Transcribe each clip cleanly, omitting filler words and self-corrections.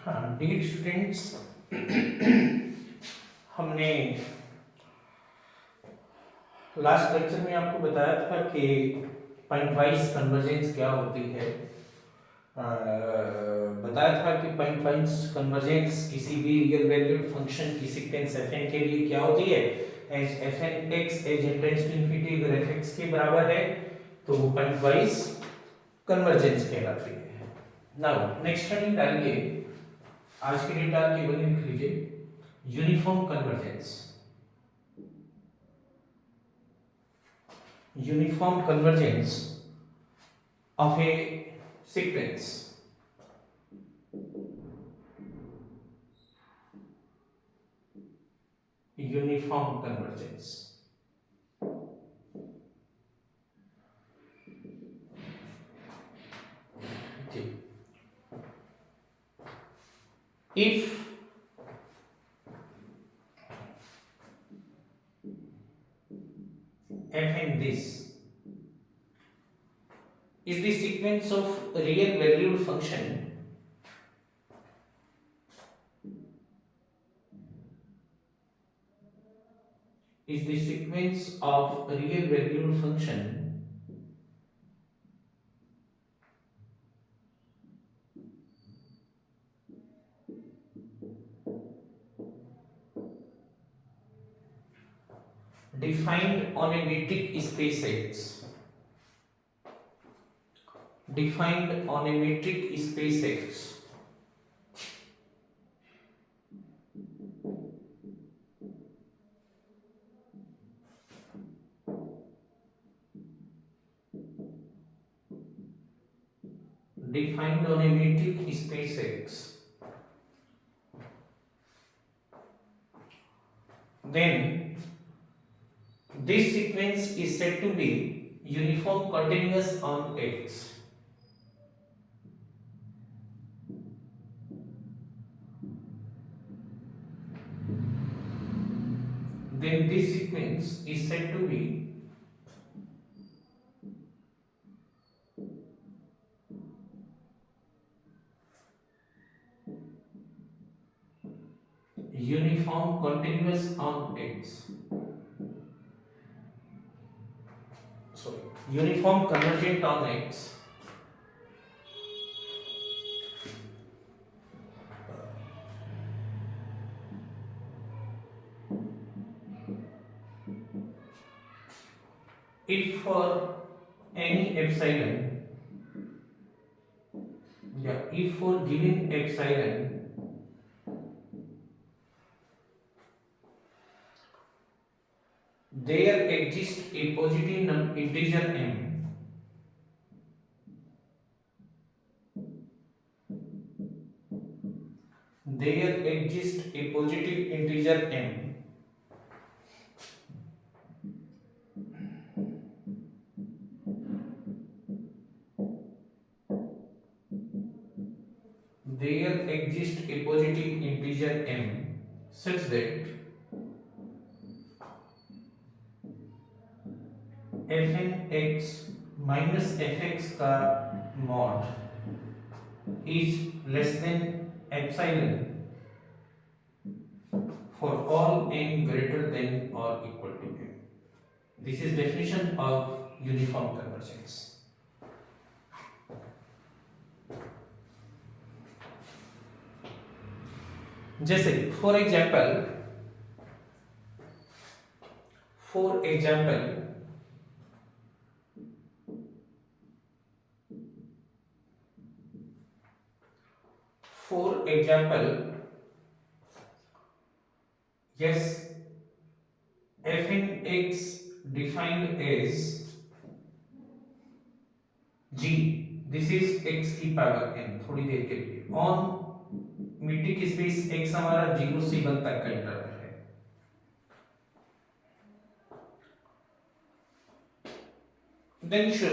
हाँ dear students, हमने last lecture में आपको बताया था कि पॉइंट वाइज कन्वर्जेंस क्या होती है। बताया था कि पॉइंट वाइज कन्वर्जेंस किसी भी रियल वैल्यूड फंक्शन की सीक्वेंस fn के लिए क्या होती है, as fn x as n tends to infinity अगर fx के बराबर है तो वो पॉइंट वाइज कन्वर्जेंस कहलाती है। नाउ नेक्स्ट हेडिंग डालिए, आज के डेट डाल के बनी लिख लीजिए uniform convergence. uniform convergence of a sequence uniform convergence if f and this is the sequence of real valued function is the sequence of real valued function defined on a metric space X, defined on a metric space X, defined on a metric space X, then this sequence is said to be uniform continuous on X. Then this sequence is said to be uniform continuous on X. Sorry, uniform convergent on X. If for any epsilon, if for given epsilon, there exists a positive integer m, there exists a positive integer m, there exists a positive integer m such that fn x minus fx का mod is less than epsilon for all n greater than or equal to m. This is definition of uniform convergence. जैसे for example yes, fn x defined as g, this is x की power n, थोड़ी देर के लिए on metric space x हमारा 0 से 1 तक का interval है। Then so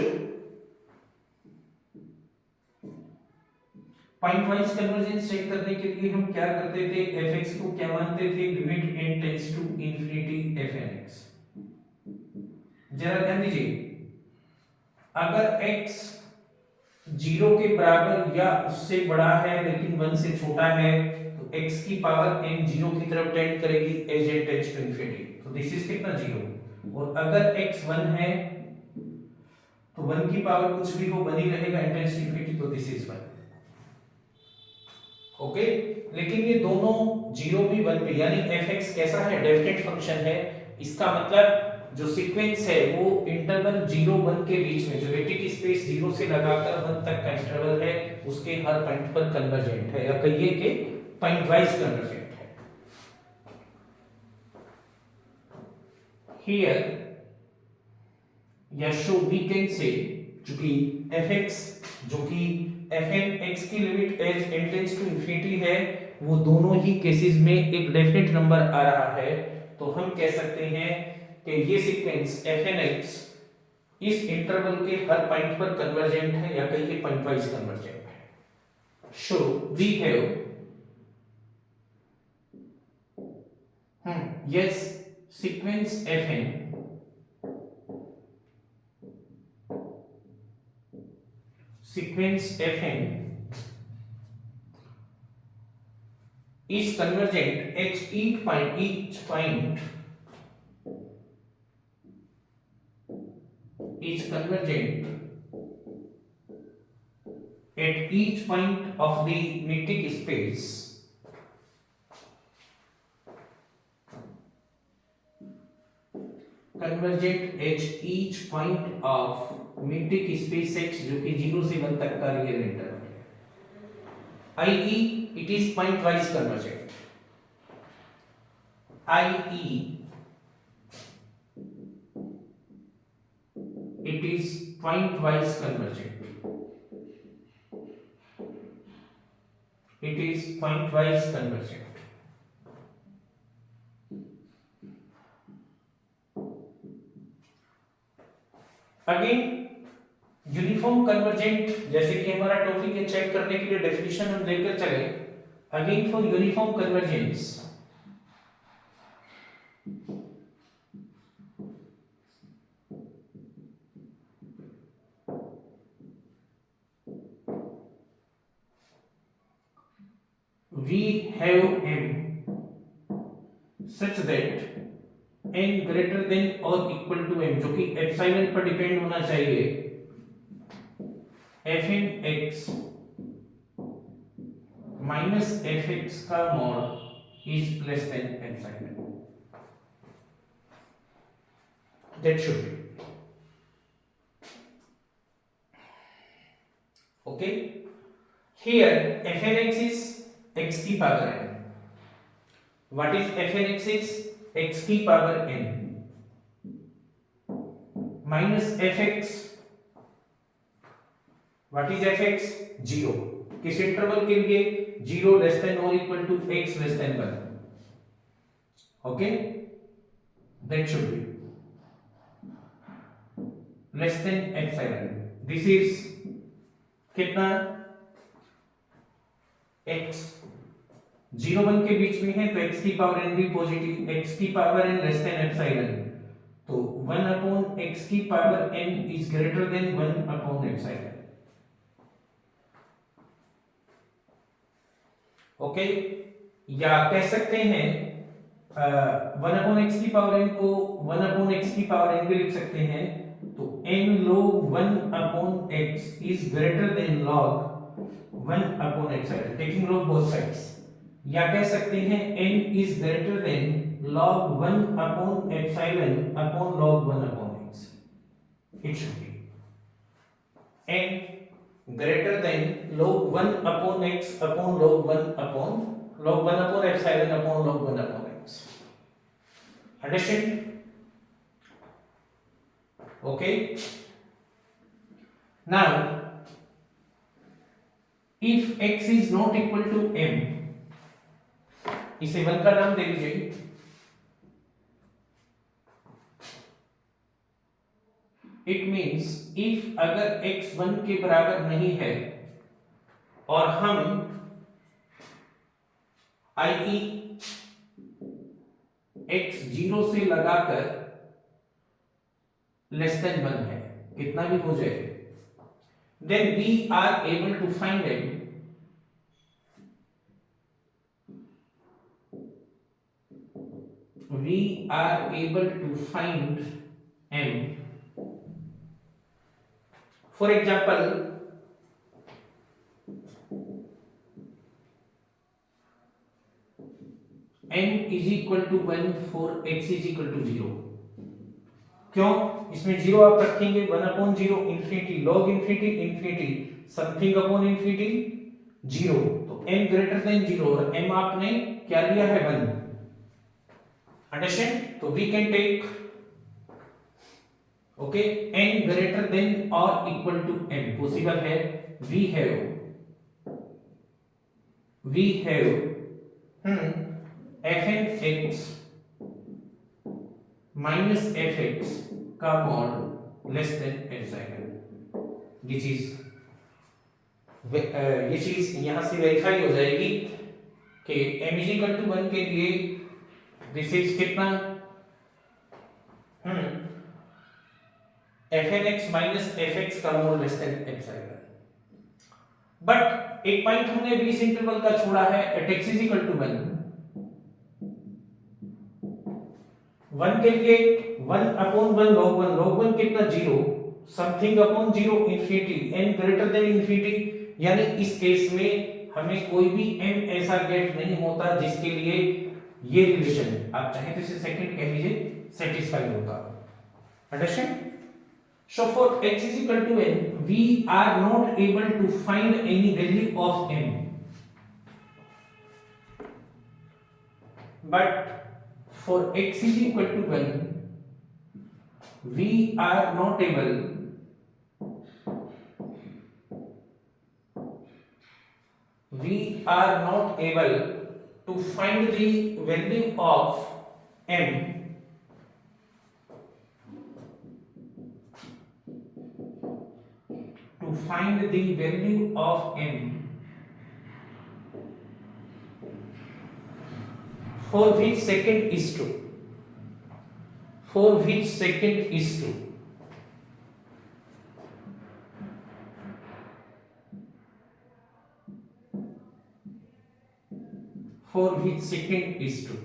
pointwise convergence check करने के लिए हम क्या करते थे, fx को क्या मानते थे, limit n tends to infinity fnx। जरा ध्यान दीजिए, अगर x जीरो के बराबर या उससे बड़ा है लेकिन 1 से छोटा है, तो x की पावर n जीरो की तरफ टेंड करेगी as n tends to infinity, तो दिस इज कितना जीरो। और अगर x 1 है तो 1 की पावर कुछ भी हो 1 ही रहेगा, n टेंड्स टू इंफिनिटी, तो दिस इज 1। ओके, लेकिन ये दोनों जीरो भी 1 पे, यानी fx कैसा है, डेफिनेट फंक्शन है। इसका मतलब जो सीक्वेंस है वो इंटरवल 0 1 के बीच में, जो रेटिक स्पेस 0 से लगाकर 1 तक का इंटरवल है, उसके हर पॉइंट पर कन्वर्जेंट है, या कहिए कि पॉइंट वाइज कन्वर्जेंट है। हियर या शो वी कैन से, चूंकि fx जो कि fn x की limit as n tends to infinity है, वो दोनों ही केसेस में एक डेफिनेट नंबर आ रहा है, तो हम कह सकते हैं कि ये सीक्वेंस fnx इस इंटरवल के हर पॉइंट पर कन्वर्जेंट है, या कहीं पॉइंट वाइज कन्वर्जेंट है। So we have yes sequence fn is convergent at each point is convergent at each point of the metric space convergent at each point of metric space x जो कि 0 से 1 तक का real interval है, i.e. it is point wise convergent, i.e. it is point wise convergent, it is point wise convergent। Again uniform convergent, जैसे कि हमारा topic है, चेक करने के लिए डेफिनेशन हम लेकर चले। Again for uniform convergence we have m such that n greater than or equal to m, जो कि एप्सिलॉन पर डिपेंड होना चाहिए, fn x minus fx का mod is less than epsilon, that should be okay। Here fn x is x की power n, what is fn x is x की power n minus fx, what is fx 0, किस interval के लिए, 0 less than और equal to x less than 1, okay, that should be less than epsilon, this is कितना, x 0 1 के बीच में है तो x की पावर n भी पॉजिटिव, x की power n less than epsilon, तो 1 अपॉन x की power n is greater than 1 upon epsilon, okay. या कह सकते हैं 1 अपॉन x की पावर n को 1 अपॉन x की पावर n भी लिख सकते हैं, तो n log 1 upon x is greater than log 1 upon epsilon, taking log both sides. या कह सकते हैं n is greater than log 1 upon epsilon upon log 1 upon x, it should be n greater than log 1 upon x upon log 1 upon epsilon upon log 1 upon x, understand, okay। Now if x is not equal to m, इसे 1 का नाम दे लीजिए, it means if अगर x 1 के बराबर नहीं है और हम i.e. x 0 से लगाकर लेस देन 1 है, कितना भी हो जाए, then we are able to find m. We are able to find m. For example, n is equal to 1 for x is equal to 0. क्यों? इसमें 0 आप रखेंगे 1 upon 0 infinity log infinity infinity something upon infinity 0, तो n greater then 0 और m आपने क्या लिया है 1. अंडरस्टैंड? तो we can take okay n greater than और इक्वल टू m पॉसिबल है. We have fn(x) minus fx का मॉड लेस देन एप्सिलॉन. ये चीज यहां से वेरीफाई हो जाएगी कि m इज इक्वल टू 1 के लिए दिस इज कितना fn(x) माइनस fx का mod less than epsilon. But एक पॉइंट हमने भी इस इंटरवल का छोड़ा है at x is equal to 1 के लिए 1 अपॉन 1 log 1 कितना 0 something upon 0 infinity n greater then infinity. यानी इस केस में हमें कोई भी m ऐसा गेट नहीं होता जिसके लिए ये रिलेशन आप चाहे तो इसे सेकंड कह लीजिए सेटिस्फाई होता. Understand? So for x is equal to n, we are not able to find any value of m. But for x is equal to 1, we are not able to find the value of m for which second is true. For which second is true. For which second is true.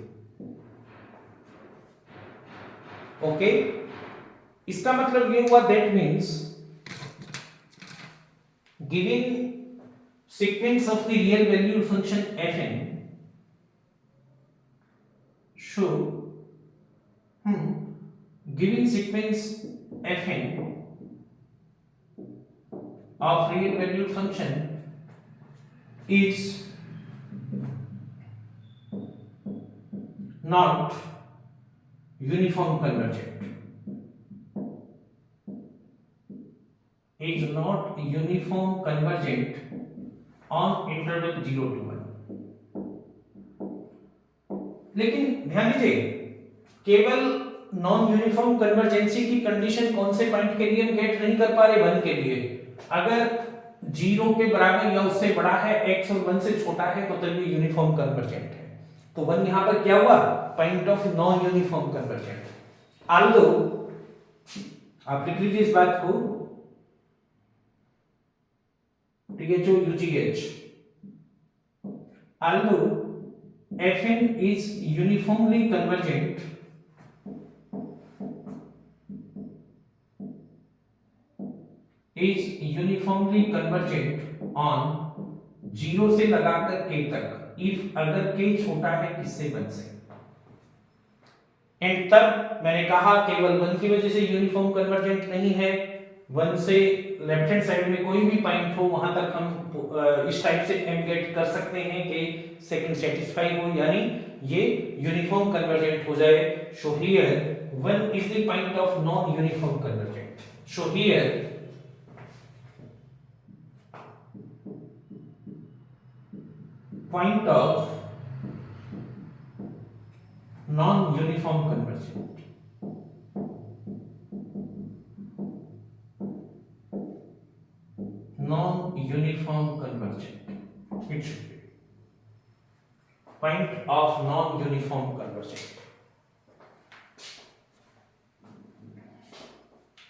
Okay, इसका मतलब ये हुआ that means giving sequence of the real valued function fn should giving sequence fn of real valued function is not uniform convergent. Is not uniform convergent on interval 0 to 1. लेकिन ध्यान दीजिए केवल non uniform कन्वर्जेंसी की condition कौन से point के लिए हम गेट नहीं कर पा रहे 1 के लिए. अगर 0 के बराबर या उससे बड़ा है x और 1 से छोटा है तो तभी यूनिफॉर्म कन्वर्जेंट है. तो 1 यहां पर क्या हुआ point of non uniform convergent. Aldous आप लिख लीजिए इस बात को THOUGH although fn is uniformly convergent on 0 से लगाकर k तक if अगर k छोटा है किससे 1 से. एंड तब मैंने कहा केवल 1 की वजह से यूनिफॉर्म कन्वर्जेंट नहीं है. 1 से लेफ्ट हैंड साइड में कोई भी पॉइंट हो वहां तक हम इस टाइप से m गेट कर सकते हैं कि सेकंड सेटिस्फाई हो यानी ये यूनिफॉर्म कन्वर्जेंट हो जाए. So here 1 is the point of non uniform convergent. So here point of non uniform convergent. Non-uniform convergent. It should be point of non-uniform convergent.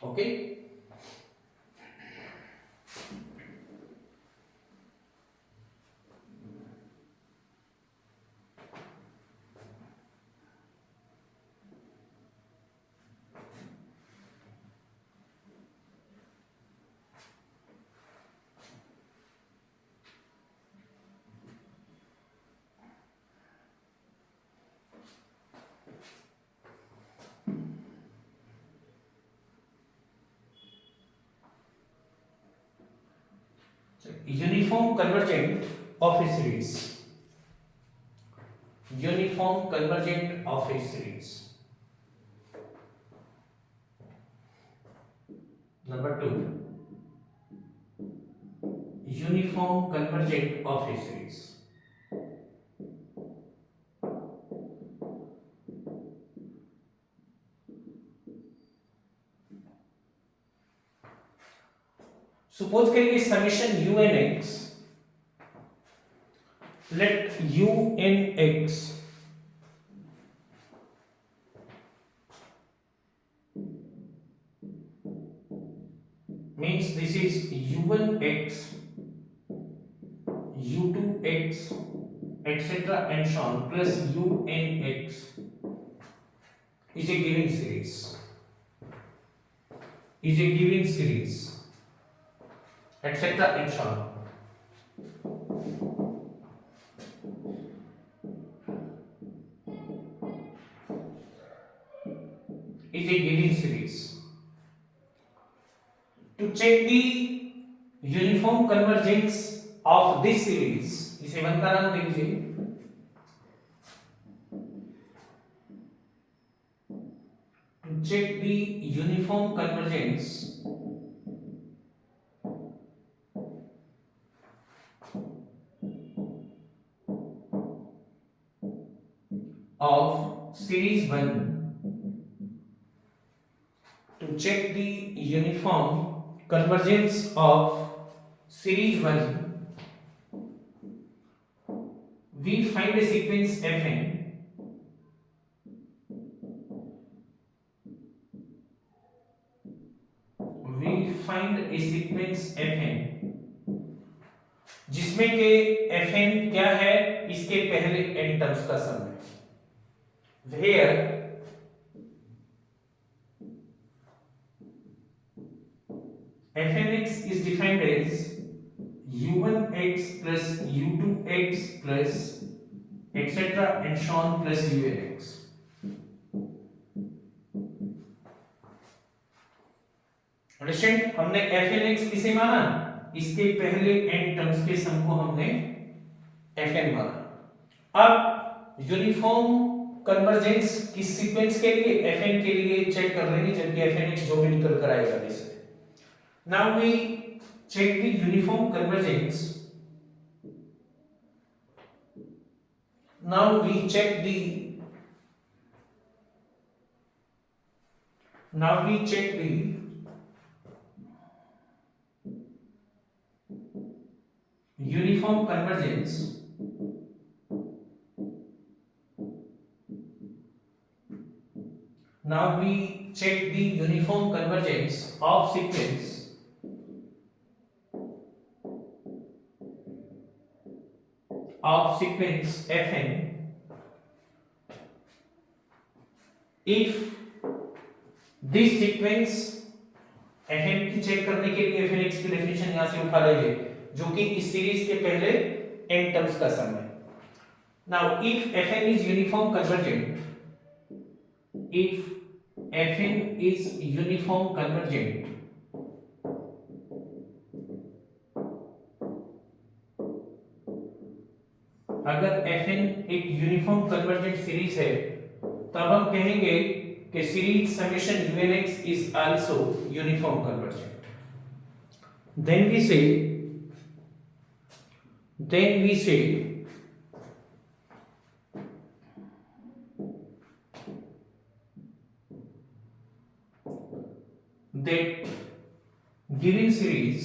Okay. uniform convergent of a series. Uniform convergent of a series. Number 2, uniform convergent of a series. Suppose करेंगे summation u n x, let u n x means this is u1x, u2x, etc. and so on plus unx is a given series. Is a given series, etc. and so on. Is a given series. To check the uniform convergence of this series, इसे one का नाम दे दीजिए. To check the uniform convergence of series 1, to check the uniform convergence of series 1, we find a sequence fn जिसमें के fn क्या है, इसके पहले n टर्म्स का सम है. Where fnx is defined as u1x plus u2x plus etc. and so on plus unx. Understand. हमने fnx किसे माना, इसके पहले n टर्म्स के सम को हमने fn माना. अब यूनिफॉर्म कन्वर्जेंस किस सीक्वेंस के लिए, fn के लिए चेक कर लेंगे, जबकि fnx जो भी निकल कर आएगा इससे. Now we check the uniform convergence. Now we check the uniform convergence of sequence fn if this sequence fn की चेक करने के लिए fnx की डेफिनेशन यहां से उठा लेंगे, जो कि इस सीरीज के पहले n टर्म्स का सम है. Now if fn is uniform convergent, if fn is uniform convergent, अगर fn एक यूनिफॉर्म कन्वर्जेंट सीरीज है, तब हम कहेंगे कि series summation unx is also uniform convergent. Then we say that given series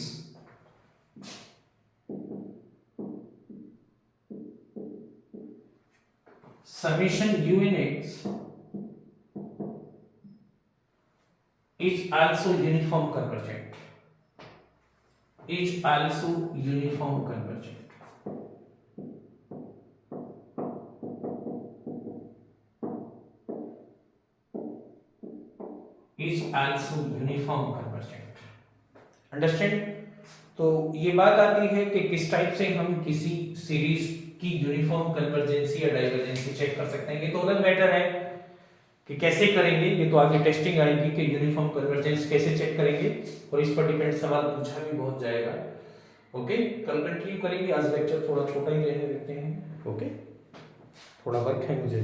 summation unx is also uniform convergent. Understand. तो ये बात आती है कि किस टाइप से हम किसी सीरीज की यूनिफॉर्म कन्वर्जेंसी या डाइवर्जेंसी चेक कर सकते हैं. ये तो अलग मैटर है कि कैसे करेंगे, ये तो आगे टेस्टिंग आएगी कि यूनिफॉर्म कन्वर्जेंस कैसे चेक करेंगे, और इस पर डिपेंड सवाल पूछा भी बहुत जाएगा ओके, कल कंटिन्यू करेंगे, आज लेक्चर थोड़ा छोटा ही लेने देते हैं। ओके, थोड़ा वर्क है मुझे।